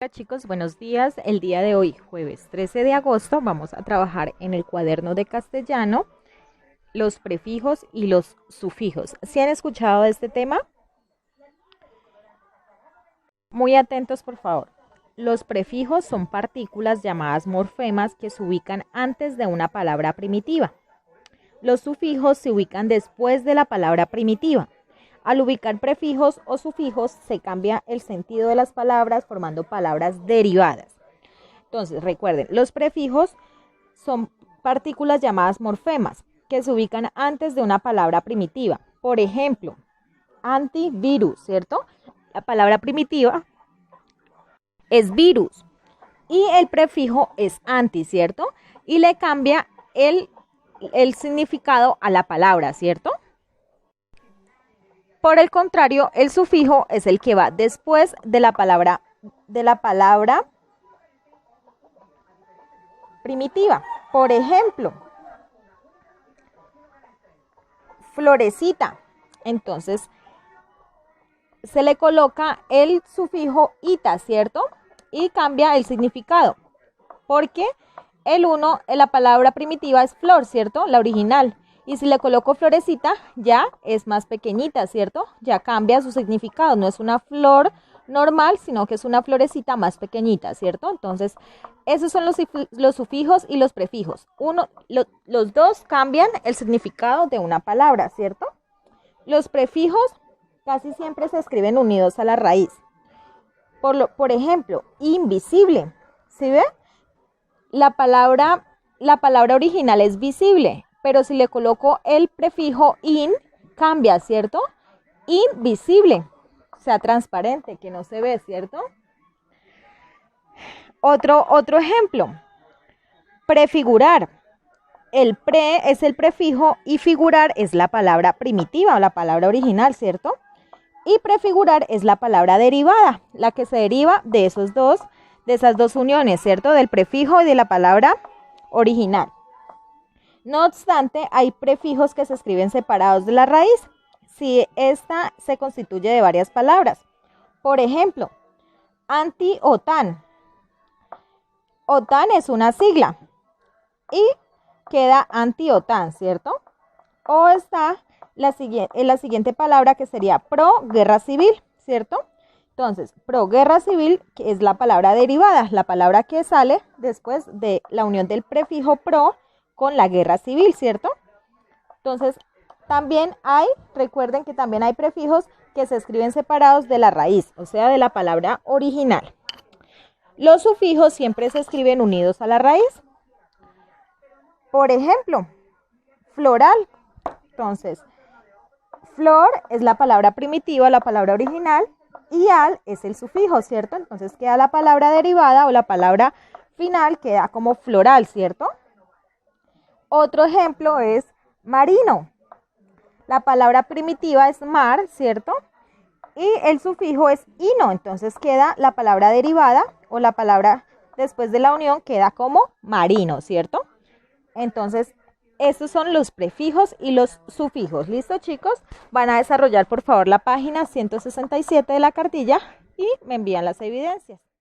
Hola chicos, buenos días. El día de hoy, jueves 13 de agosto, vamos a trabajar en el cuaderno de castellano los prefijos y los sufijos. ¿Sí han escuchado de este tema? Muy atentos, por favor. Los prefijos son partículas llamadas morfemas que se ubican antes de una palabra primitiva. Los sufijos se ubican después de la palabra primitiva. Al ubicar prefijos o sufijos se cambia el sentido de las palabras formando palabras derivadas. Entonces, recuerden, los prefijos son partículas llamadas morfemas que se ubican antes de una palabra primitiva. Por ejemplo, antivirus, ¿cierto? La palabra primitiva es virus y el prefijo es anti, ¿cierto? Y le cambia el significado a la palabra, ¿cierto? Por el contrario, el sufijo es el que va después de la palabra primitiva. Por ejemplo, florecita. Entonces, se le coloca el sufijo ita, ¿cierto? Y cambia el significado. Porque la palabra primitiva es flor, ¿cierto? La original. Y si le coloco florecita, ya es más pequeñita, ¿cierto? Ya cambia su significado. No es una flor normal, sino que es una florecita más pequeñita, ¿cierto? Entonces, esos son los sufijos y los prefijos. Los dos cambian el significado de una palabra, ¿cierto? Los prefijos casi siempre se escriben unidos a la raíz. Por ejemplo, invisible. ¿Sí ve? La palabra original es visible, pero si le coloco el prefijo in, cambia, ¿cierto? Invisible, o sea, transparente, que no se ve, ¿cierto? Otro ejemplo, prefigurar. El pre es el prefijo y figurar es la palabra primitiva o la palabra original, ¿cierto? Y prefigurar es la palabra derivada, la que se deriva de esas dos uniones, ¿cierto? Del prefijo y de la palabra original. No obstante, hay prefijos que se escriben separados de la raíz, si esta se constituye de varias palabras. Por ejemplo, anti-OTAN. OTAN es una sigla y queda anti-OTAN, ¿cierto? O está la siguiente palabra que sería pro-guerra civil, ¿cierto? Entonces, pro-guerra civil, que es la palabra derivada, la palabra que sale después de la unión del prefijo pro con la guerra civil, ¿cierto? Entonces, recuerden que también hay prefijos que se escriben separados de la raíz, o sea, de la palabra original. Los sufijos siempre se escriben unidos a la raíz. Por ejemplo, floral. Entonces, flor es la palabra primitiva, la palabra original, y al es el sufijo, ¿cierto? Entonces queda la palabra derivada o la palabra final, queda como floral, ¿cierto? Otro ejemplo es marino. La palabra primitiva es mar, ¿cierto? Y el sufijo es ino, entonces queda la palabra derivada o la palabra después de la unión queda como marino, ¿cierto? Entonces, estos son los prefijos y los sufijos. ¿Listo, chicos? Van a desarrollar, por favor, la página 167 de la cartilla y me envían las evidencias.